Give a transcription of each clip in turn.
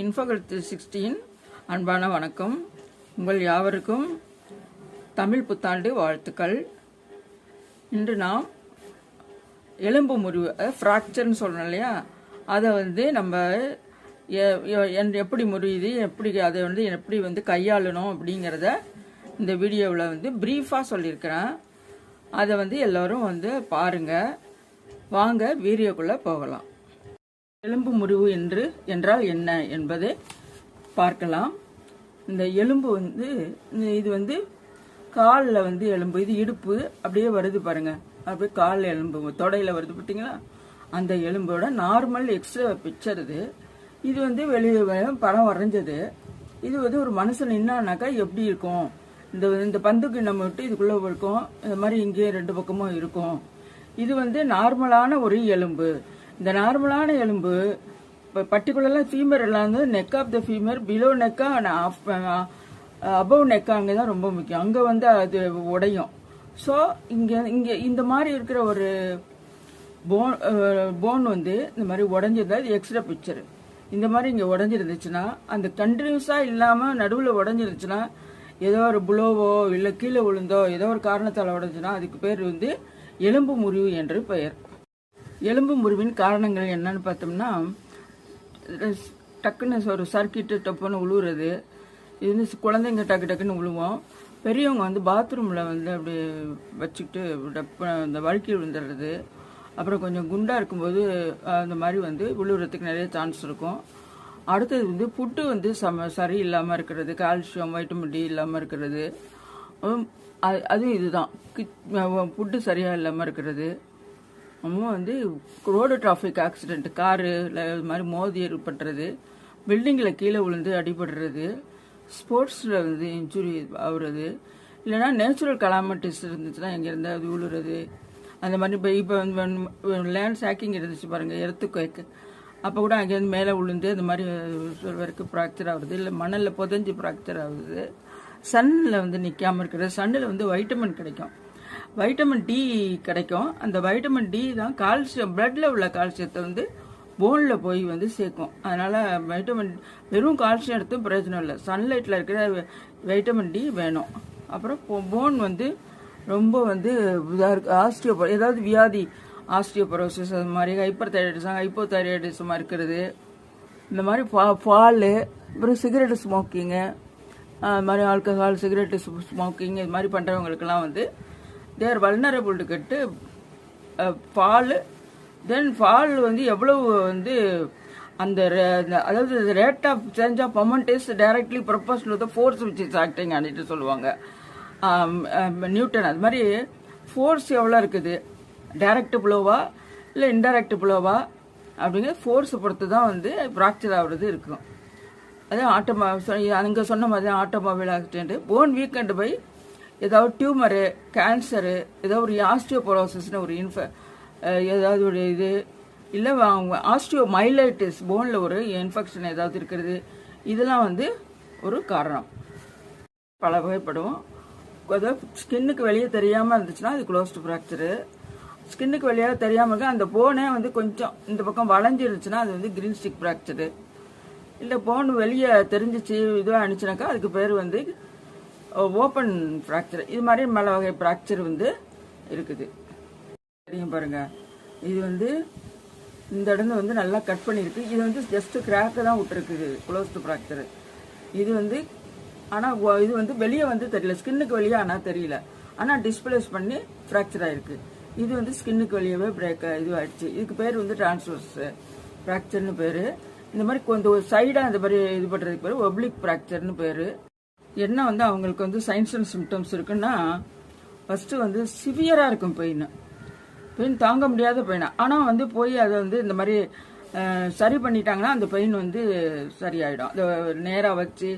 இன்ஃபோகல் 16 அன்பான வணக்கம். உங்கள் யாவருக்கும் தமிழ் புத்தாண்டு வாழ்த்துக்கள். இன்று நாம் எலும்பு முறிவு ஃப்ராக்சர்னு சொல்கிறோம் இல்லையா, அதை நம்ம எப்படி முறியுது, அதை எப்படி கையாளணும் அப்படிங்கிறத இந்த வீடியோவில் ப்ரீஃபாக சொல்லியிருக்கிறேன். அதை எல்லோரும் பாருங்கள். வாங்க வீடியோக்குள்ளே போகலாம். எலும்பு முறிவு என்றால் என்ன என்பதை பார்க்கலாம். இந்த எலும்பு இது காலில் எலும்பு, இது இடுப்பு அப்படியே வருது பாருங்க, அப்படியே காலில் எலும்பு தொடையில் வருது பார்த்தீங்களா, அந்த எலும்போட நார்மல் எக்ஸ்ரே பிக்சர் இது வெளியே படம் வரைஞ்சது. இது ஒரு மனுஷன் நின்னானாக்கா எப்படி இருக்கும், இந்த பந்துக்கு நம்ம விட்டு இதுக்குள்ளே இருக்கும், இந்த மாதிரி இங்கேயே ரெண்டு பக்கமும் இருக்கும். இது நார்மலான ஒரு எலும்பு. இந்த நார்மலான எலும்பு பர்டிகுலராக ஃபீமர் எல்லாம் neck of the femur, below நெக்கா அபவ் நெக்கா, அங்கே தான் ரொம்ப முக்கியம். அங்கே அது உடையும். ஸோ இங்கே இந்த மாதிரி இருக்கிற ஒரு போன் இந்த மாதிரி உடஞ்சிருந்தா இது எக்ஸ்ரே பிக்சர். இந்த மாதிரி இங்கே உடஞ்சிருந்துச்சுன்னா, அந்த கண்டினியூஸாக இல்லாமல் நடுவில் உடஞ்சிருந்துச்சுன்னா, ஏதோ ஒரு புலோவோ இல்லை கீழே விழுந்தோ ஏதோ ஒரு காரணத்தால் உடஞ்சுன்னா அதுக்கு பேர் எலும்பு முறிவு என்று பெயர். எலும்பு முறிவின் காரணங்கள் என்னன்னு பார்த்தோம்னா, டக்குன்னு ஒரு சர்க்கிட்டு டப்புன்னு விழுவுறது. இது குழந்தைங்க டக்குன்னு விழுவோம். பெரியவங்க பாத்ரூமில் அப்படி வச்சுக்கிட்டு இந்த வழுக்கி விழுந்துடுறது. அப்புறம் கொஞ்சம் குண்டாக இருக்கும்போது அந்த மாதிரி விழுவுறதுக்கு நிறைய சான்ஸ் இருக்கும். அடுத்தது ஃபுட்டு சரி இல்லாமல் இருக்கிறது, கால்சியம் வைட்டமின் டி இல்லாமல் இருக்கிறது. அதுவும் இதுதான், ஃபுட்டு சரியாக இல்லாமல் இருக்கிறது. நம்ம ரோடு டிராஃபிக் ஆக்சிடென்ட், காரு இது மாதிரி மோதி ஏற்படுறது, பில்டிங்கில் கீழே விழுந்து அடிபடுறது, ஸ்போர்ட்ஸில் இன்ஜுரி ஆகுறது, இல்லைனா நேச்சுரல் கலாமிட்டிஸ் இருந்துச்சுன்னா எங்கேருந்து அது விழுறது. அந்த மாதிரி இப்போ லேண்ட் சாக்கிங் இருந்துச்சு பாருங்கள், எர்த்துக்குவேக், அப்போ கூட அங்கேருந்து மேலே விழுந்து அந்த மாதிரி வரைக்கும் ஃப்ராக்சர் ஆகுது, இல்லை மணலில் புதஞ்சி ஃப்ராக்சர் ஆகுது. சன்னில் நிற்காமல் இருக்கிறது. சன்னில் வைட்டமின் கிடைக்கும், வைட்டமின் டி கிடைக்கும். அந்த வைட்டமின் டி தான் கால்சியம், பிளட்ல உள்ள கால்சியத்தை போனில் போய் சேர்க்கும். அதனால வைட்டமின், வெறும் கால்சியம் எடுத்து பிரயோஜனம் இல்லை, சன்லைட்டில் இருக்கிற வைட்டமின் டி வேணும். அப்புறம் போன் ரொம்ப இதாக இருக்கு, ஏதாவது வியாதி, ஆஸ்டியோபரோசிஸ், அது மாதிரி ஹைப்போதைராய்டிசம் இருக்கிறது, இந்த மாதிரி பால், அப்புறம் சிகரெட் ஸ்மோக்கிங்கு, அது மாதிரி ஆல்கஹால், சிகரெட்டு ஸ்மோக்கிங், இது மாதிரி பண்ணுறவங்களுக்கெல்லாம் they're vulnerable to get fall. Then fall எவ்வளவு அந்த அதாவது rate of change of moment is directly proportional to the force which is acting ஆனிட்டு சொல்லுவாங்க நியூட்டன். அது மாதிரி ஃபோர்ஸ் எவ்வளோ இருக்குது, டைரக்ட் ப்ளோவா இல்லை இன்டைரக்ட் ப்ளோவா அப்படிங்கிற ஃபோர்ஸை பொறுத்து தான் ஃப்ராக்சர் ஆகுறது இருக்கும். அதே அங்கே சொன்ன மாதிரி ஆட்டோமொபைல் ஆக்சிடென்ட், போன் வீக்கெண்டு பை ஏதாவது டியூமரு, கேன்சரு, ஏதோ ஒரு ஆஸ்டியோபோரோசிஸ்னு ஒரு ஏதாவது ஒரு இது, இல்லை ஆஸ்டியோமைலைட்டிஸ், போனில் ஒரு இன்ஃபெக்ஷன் ஏதாவது இருக்கிறது, இதெல்லாம் ஒரு காரணம். பல வகைப்படும். அதாவது ஸ்கின்னுக்கு வெளியே தெரியாமல் இருந்துச்சுன்னா அது க்ளோஸ்டு ஃப்ராக்சரு. ஸ்கின்னுக்கு வெளியாக தெரியாமல் இருக்க அந்த போனே கொஞ்சம் இந்த பக்கம் வளைஞ்சிருச்சுன்னா அது கிரீன் ஸ்டிக் ஃப்ராக்சரு. இல்லை போன் வெளியே தெரிஞ்சிச்சு இதுவாக அனுச்சுனாக்கா அதுக்கு பேர் ஓப்பன் ஃப்ராக்சர். இது மாதிரி பல வகை ஃப்ராக்சர் இருக்குது. தெரியும் பாருங்க, இது இந்த இடம் நல்லா கட் பண்ணியிருக்கு. இது ஜஸ்ட் கிராக்கை தான் விட்டுருக்குது, க்ளோஸ்டு ஃப்ராக்சர். இது ஆனால் இது வெளியே தெரியல, ஸ்கின்னுக்கு வெளியே ஆனால் தெரியல, ஆனால் டிஸ்பிளேஸ் பண்ணி ஃப்ராக்சர் ஆகிருக்கு. இது ஸ்கின்னுக்கு வெளியவே இதுவாகிடுச்சு. இதுக்கு பேர் டிரான்ஸ்வர்ஸ் ஃப்ராக்சர்னு பேர். இந்த மாதிரி கொஞ்சம் சைடாக இந்த மாதிரி இது பண்ணுறதுக்கு பேர் ஒப்ளிக் ஃப்ராக்சர்னு பேர். என்ன அவங்களுக்கு சைன்ஸ் அண்ட் சிம்டம்ஸ் இருக்குன்னா, ஃபஸ்ட்டு சிவியராக இருக்கும் பெயின் தாங்க முடியாத பெயின். ஆனால் போய் அதை இந்த மாதிரி சரி பண்ணிட்டாங்கன்னா அந்த பெயின் சரியாயிடும். அதை நேராக வச்சு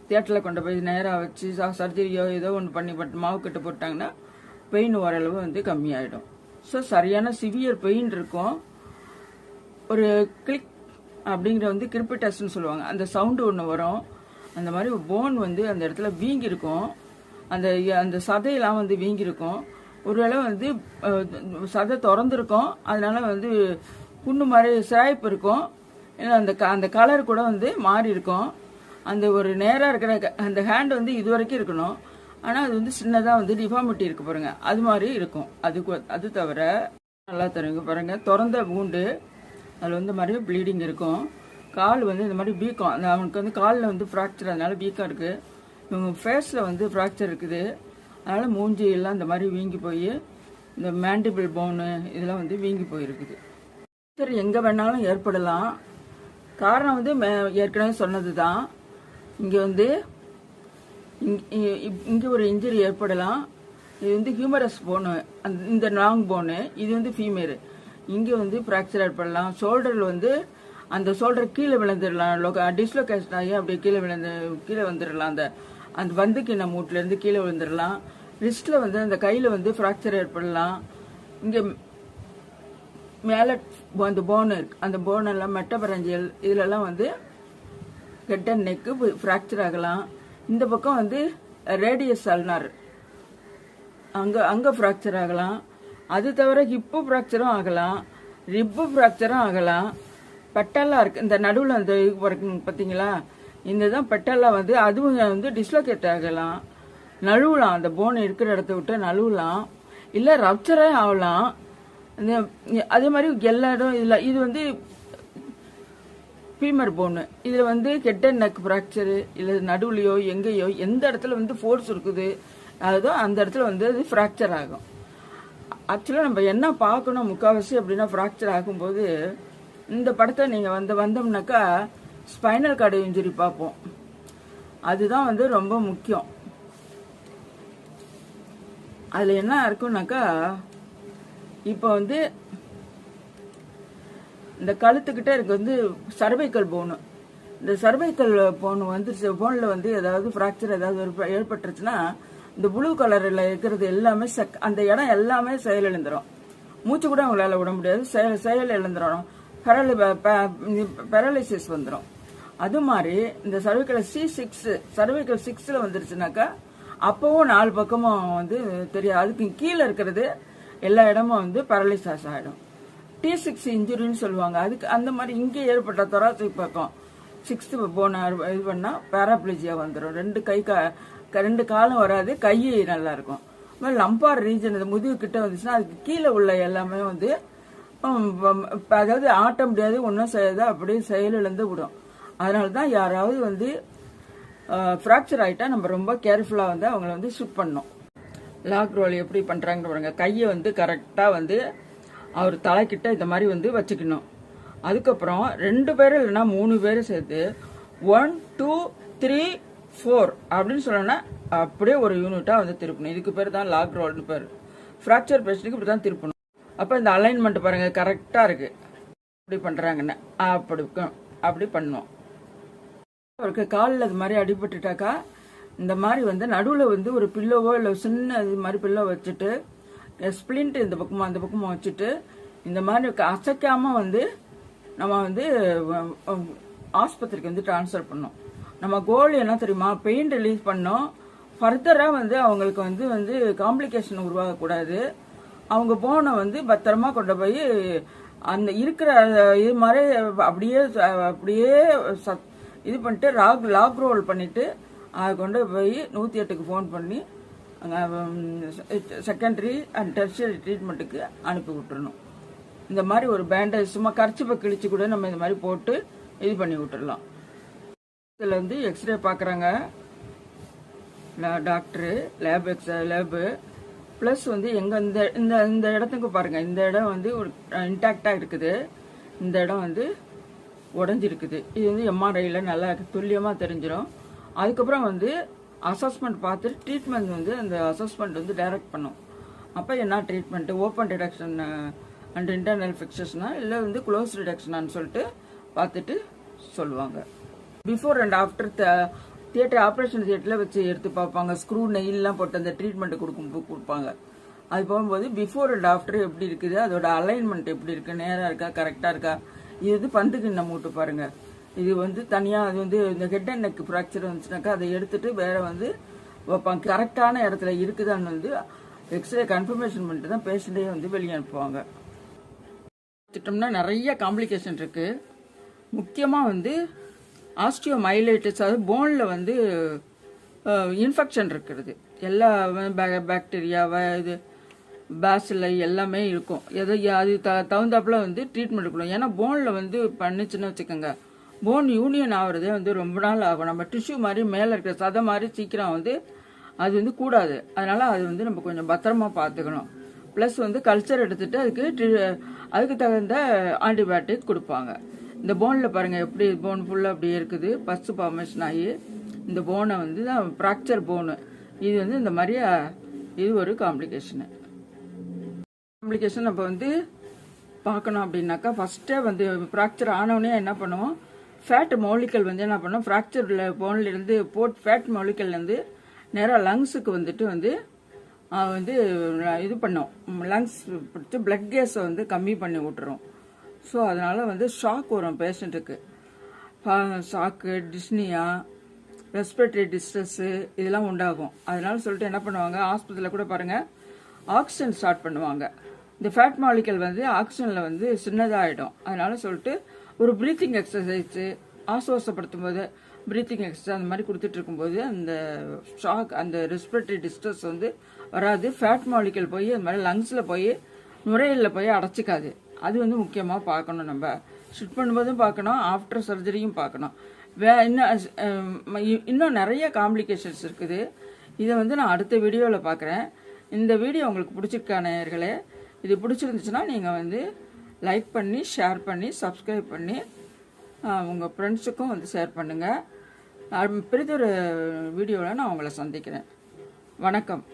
தியேட்டரில் கொண்டு போய் நேராக வச்சு சர்ஜரியோ ஏதோ ஒன்று பண்ணி மாவு கட்டு போட்டாங்கன்னா பெயின் ஓரளவு கம்மியாயிடும். ஸோ சரியான சிவியர் பெயின் இருக்கும். ஒரு கிளிக் அப்படிங்கிற கிரிப்பிட்டஸ்ன்னு சொல்லுவாங்க, அந்த சவுண்டு ஒன்று வரும். அந்த மாதிரி போன் அந்த இடத்துல வீங்கியிருக்கும், அந்த சதையெல்லாம் வீங்கியிருக்கும். ஒருவேளை சதை திறந்துருக்கும், அதனால புண்ணு மாதிரி சிராய்ப்பு இருக்கும். ஏன்னா அந்த கலர் கூட வந்து மாறி இருக்கும். அந்த ஒரு நேராக இருக்கிற அந்த ஹேண்ட் வந்து இது வரைக்கும் இருக்கணும். ஆனால் அது வந்து சின்னதாக வந்து டிஃபார்மிட்டி இருக்கு பாருங்க, அது மாதிரி இருக்கும். அது தவிர நல்லா தருங்க பாருங்க, திறந்த பூண்டு அதில் வந்து மாதிரி ப்ளீடிங் இருக்கும். கால் வந்து இந்த மாதிரி வீக்கம், அவனுக்கு வந்து காலில் வந்து ஃப்ராக்சர், அதனால வீக்கம் இருக்குது. இவங்க ஃபேஸில் வந்து ஃப்ராக்சர் இருக்குது. அதனால் மூஞ்சி எல்லாம் இந்த மாதிரி வீங்கி போய் இந்த மேண்டிபிள் போனு இதெல்லாம் வந்து வீங்கி போயிருக்குது. சரி, எங்கே வேணாலும் ஏற்படலாம். காரணம் வந்து ஏற்கனவே சொன்னது தான். இங்கே வந்து இங்கே ஒரு இன்ஜுரி ஏற்படலாம். இது வந்து ஹியூமரஸ் போனு, இந்த லாங் போனு, இது வந்து ஃபீமேல். இங்கே வந்து ஃப்ராக்சர் ஏற்படலாம். ஷோல்டரில் வந்து அந்த ஷோல்டர் கீழே விழுந்துடலாம், டிஸ்லொகேஷன் ஆகி அப்படியே கீழே வந்துடலாம். அந்த பந்துக்கிண்ண மூட்டிலேருந்து கீழே விழுந்துடலாம். ரிஸ்ட்டில் வந்து அந்த கையில் வந்து ஃப்ராக்சர் ஏற்படலாம். இங்கே மேலே அந்த போன் இருக்கு, அந்த போனெல்லாம் மெட்டபரஞ்சியல் இதிலெல்லாம் வந்து ஹெட் அண்ட் நெக்கு ஃப்ராக்சர் ஆகலாம். இந்த பக்கம் வந்து ரேடியஸ் அல்னார் அங்கே ஃப்ராக்சர் ஆகலாம். அது தவிர ஹிப்பு ஃப்ராக்சரும் ஆகலாம், ரிப்பு ஃப்ராக்சரும் ஆகலாம். பெட்டெல்லாம் இருக்கு இந்த நடுவில் அந்த பார்த்தீங்களா, இந்த தான் பெட்டெல்லாம் வந்து அதுவும் வந்து டிஸ்லோகேட் ஆகலாம், நழுவலாம். அந்த போன் இருக்கிற இடத்த விட்டு நழுவலாம், இல்லை ரப்சரே ஆகலாம். அதே மாதிரி எல்லா இடம் இதில் இது வந்து ஃபீமர் போனு, இதில் வந்து ஹெட் அண்ட் நெக் ஃப்ராக்சரு, இல்லை நடுவுலையோ எங்கேயோ எந்த இடத்துல வந்து ஃபோர்ஸ் இருக்குது அதுதான் அந்த இடத்துல வந்து அது ஃப்ராக்சர் ஆகும். ஆக்சுவலாக நம்ம என்ன பார்க்கணும் முக்கால்வாசி அப்படின்னா, ஃப்ராக்சர் ஆகும்போது இந்த படத்தை நீங்கள் வந்தோம்னாக்கா ஸ்பைனல் கார்டு இன்ஜுரி பார்ப்போம். அதுதான் வந்து ரொம்ப முக்கியம். அதில் என்ன இருக்குன்னாக்கா, இப்போ வந்து இந்த கழுத்துக்கிட்ட இருக்கு வந்து சர்வைக்கல் போனு. இந்த சர்வைக்கல் போனு வந்து போனில் வந்து ஏதாவது ஃப்ராக்சர் ஏதாவது ஏற்பட்டுருச்சுன்னா, இந்த ப்ளூ கலரில் இருக்கிறது எல்லாமே அந்த இடம் எல்லாமே செயல் இழந்துடும். மூச்சு கூட அவங்களால விட முடியாது, செயல் இழந்துடும், பேரலைசிஸ் வந்துடும். அது மாதிரி இந்த சர்வைக்கல் 6 வந்துருச்சுனாக்கா அப்பவும் 4 பக்கமும் வந்து தெரியாது. அதுக்கு கீழே இருக்கிறது எல்லா இடமும் வந்து பேரலைசஸ் ஆகிடும். T6 இன்ஜுரின்னு சொல்லுவாங்க. அதுக்கு அந்த மாதிரி இங்கே ஏற்பட்ட தொராசிக் பக்கம் 6th போன இது பண்ணால் பேராப்ளேஜியா வந்துடும். ரெண்டு காலும் வராது, கை நல்லா இருக்கும். லம்பார் ரீஜன் இந்த முதுகு கிட்ட வந்துச்சுன்னா அதுக்கு கீழே உள்ள எல்லாமே வந்து அதாவது ஆட்ட முடியாது, ஒன்றும் செய்யாது, அப்படியே செயலிழந்து விடும். அதனால தான் யாராவது வந்து ஃப்ராக்சர் ஆகிட்டா நம்ம ரொம்ப கேர்ஃபுல்லாக வந்து அவங்கள வந்து ஷூட் பண்ணணும். லாக் ரோல் எப்படி பண்ணுறாங்கன்னு பாருங்க. கையை வந்து கரெக்டாக வந்து அவர் தலைக்கிட்ட இந்த மாதிரி வந்து வச்சுக்கணும். அதுக்கப்புறம் 2 பேர் இல்லைன்னா 3 பேர் சேர்த்து 1 2 3 4 அப்படின்னு சொன்னோன்னா அப்படியே ஒரு யூனிட்டாக வந்து திருப்பணும். இதுக்கு பேர் தான் லாக் ரோல்னு பேர். ஃப்ராக்சர் பேஷண்ட்டுக்கு இப்படி தான் திருப்பணும். அப்போ இந்த அலைன்மெண்ட் பாருங்க கரெக்டாக இருக்கு. அப்படி பண்ணுறாங்கன்னு அப்படி பண்ணுவோம். அவருக்கு காலில் இது மாதிரி அடிபட்டுட்டாக்கா இந்த மாதிரி வந்து நடுவில் வந்து ஒரு பில்லோவோ இல்லை சின்ன இது மாதிரி பில்லோ வச்சுட்டு ஸ்பிளிண்ட் இந்த பக்கமாக அந்த பக்கமாக வச்சுட்டு இந்த மாதிரி அசைக்காமல் வந்து நம்ம வந்து ஆஸ்பத்திரிக்கு வந்து ட்ரான்ஸ்ஃபர் பண்ணோம். நம்ம கோல் என்ன தெரியுமா, பெயின் ரிலீஸ் பண்ணோம். ஃபர்தராக வந்து அவங்களுக்கு வந்து காம்ப்ளிகேஷன் உருவாகக்கூடாது. அவங்க போனை வந்து பத்திரமா கொண்டு போய் அந்த இருக்கிற இது மாதிரி அப்படியே இது பண்ணிட்டு லாக் ரோல் பண்ணிட்டு அதை கொண்டு போய் 108க்கு ஃபோன் பண்ணி செகண்டரி அண்ட் டெர்ஷியரி ட்ரீட்மெண்ட்டுக்கு அனுப்பி விட்டுறணும். இந்த மாதிரி ஒரு பேண்டேஜ் சும்மா கர்ச்சிப்பை கிழிச்சு கூட நம்ம இந்த மாதிரி போட்டு இது பண்ணி விட்டுடலாம். இதில் வந்து எக்ஸ்ரே பார்க்குறாங்க டாக்டரு, லேபு ப்ளஸ் வந்து எங்கே இந்த இடத்துக்கு பாருங்கள். இந்த இடம் வந்து ஒரு இன்டாக்டாக இருக்குது, இந்த இடம் வந்து உடஞ்சிருக்குது. இது வந்து எம்ஆர்ஐயில் நல்லா துல்லியமாக தெரிஞ்சிடும். அதுக்கப்புறம் வந்து அசஸ்மெண்ட் பார்த்துட்டு ட்ரீட்மெண்ட் வந்து அந்த அசஸ்மெண்ட் வந்து டைரக்ட் பண்ணும். அப்போ என்ன treatment, open reduction and internal ஃபிக்சர்ஸ்னா இல்லை வந்து க்ளோஸ் ரிடக்ஷனான்னு சொல்லிட்டு பார்த்துட்டு சொல்லுவாங்க. Before and after theatre operation தியேட்டரில் வச்சு எடுத்து பார்ப்பாங்க. ஸ்க்ரூ நெயிலெலாம் போட்டு அந்த ட்ரீட்மெண்ட்டு கொடுப்பாங்க. அது போகும்போது பிஃபோர் அண்ட் ஆஃப்டர் எப்படி இருக்குது, அதோட அலைன்மெண்ட் எப்படி இருக்குது, நேராக இருக்கா, கரெக்டாக இருக்கா. இது வந்து பந்துக்கு நம்ம விட்டு பாருங்கள். இது வந்து தனியாக அது வந்து இந்த ஹெட் அண்ட் நெக் ஃப்ராக்சர் வந்துச்சுனாக்கா அதை எடுத்துட்டு வேற வந்து வைப்பாங்க. கரெக்டான இடத்துல இருக்குதான்னு வந்து எக்ஸ்ரே கன்ஃபர்மேஷன் பண்ணிட்டு தான் பேஷண்ட்டே வந்து வெளியே அனுப்புவாங்க. வச்சுட்டோம்னா நிறைய காம்ப்ளிகேஷன் இருக்குது. முக்கியமாக வந்து ஆஸ்டியோமைலைட்டிஸ், அதாவது போனில் வந்து இன்ஃபெக்ஷன் இருக்கிறது. எல்லா பாக்டீரியா இது பேசிலை எல்லாமே இருக்கும். அது தகுந்தாப்புல வந்து ட்ரீட்மெண்ட் கொடுக்கும். ஏன்னா போனில் வந்து பண்ணிச்சுன்னு வச்சுக்கோங்க, போன் யூனியன் ஆகுறதே வந்து ரொம்ப நாள் ஆகும். நம்ம டிஷ்யூ மாதிரி மேலே இருக்கிற சதை மாதிரி சீக்கிரம் வந்து அது வந்து கூடாது. அதனால் அது வந்து நம்ம கொஞ்சம் பத்திரமா பார்த்துக்கணும். ப்ளஸ் வந்து கல்ச்சர் எடுத்துகிட்டு அதுக்கு தகுந்த ஆன்டிபயோட்டிக் கொடுப்பாங்க. இந்த போனில் பாருங்கள் எப்படி போன் ஃபுல்லாக அப்படியே இருக்குது, பஸ்ட் ஃபார்மேஷன் ஆகி இந்த போனை வந்து தான் ஃப்ராக்சர் போனு. இது வந்து இந்த மாதிரி இது ஒரு காம்ப்ளிகேஷன் நம்ம வந்து பார்க்கணும். அப்படின்னாக்கா ஃபஸ்ட்டே வந்து ஃப்ராக்சர் ஆனவுடனே என்ன பண்ணுவோம், ஃபேட் மௌலிக்கல் வந்து என்ன பண்ணோம், ஃப்ராக்சரில் போன்லேருந்து ஃபேட் மௌலிக்கல்லேருந்து நேராக லங்ஸுக்கு வந்துட்டு வந்து இது பண்ணோம். லங்ஸ் பிடிச்சி பிளட் கேஸை வந்து கம்மி பண்ணி விட்டுரும். ஸோ அதனால் வந்து ஷாக் வரும் பேஷண்ட்டுக்கு. ஷாக்கு, டிஸ்னியா, ரெஸ்பிரேட்டரி டிஸ்ட்ரெஸ்ஸு இதெல்லாம் உண்டாகும். அதனால சொல்லிட்டு என்ன பண்ணுவாங்க, ஆஸ்பத்திரியில் கூட பாருங்கள் ஆக்சிஜன் ஸ்டார்ட் பண்ணுவாங்க. இந்த ஃபேட் மாலிக்கல் வந்து ஆக்சிஜனில் வந்து சின்னதாகிடும். அதனால சொல்லிட்டு ஒரு ப்ரீத்திங் எக்ஸசைஸு, ஆசுவாசப்படுத்தும் போது ப்ரீத்திங் எக்ஸசைஸ் அந்த மாதிரி கொடுத்துட்டு இருக்கும்போது அந்த ஷாக், அந்த ரெஸ்பிரேட்டரி டிஸ்ட்ரெஸ் வந்து வராது. ஃபேட் மாலிக்கல் போய் அந்த மாதிரி லங்ஸில் போய் நுரையீரலில் போய் அடைச்சிக்காது. அது வந்து முக்கியமாக பார்க்கணும். நம்ம ஷிஃப்ட் பண்ணும்போதும் பார்க்கணும், ஆஃப்டர் சர்ஜரியும் பார்க்கணும். இன்னும் நிறைய காம்ப்ளிகேஷன்ஸ் இருக்குது. இதை வந்து நான் அடுத்த வீடியோவில் பார்க்குறேன். இந்த வீடியோ உங்களுக்கு பிடிச்சிருக்கா நேயர்களே? இது பிடிச்சிருந்துச்சுன்னா நீங்கள் வந்து லைக் பண்ணி, ஷேர் பண்ணி, சப்ஸ்கிரைப் பண்ணி உங்கள் ஃப்ரெண்ட்ஸுக்கும் வந்து ஷேர் பண்ணுங்கள். பிறகு ஒரு வீடியோவில் நான் உங்களை சந்திக்கிறேன். வணக்கம்.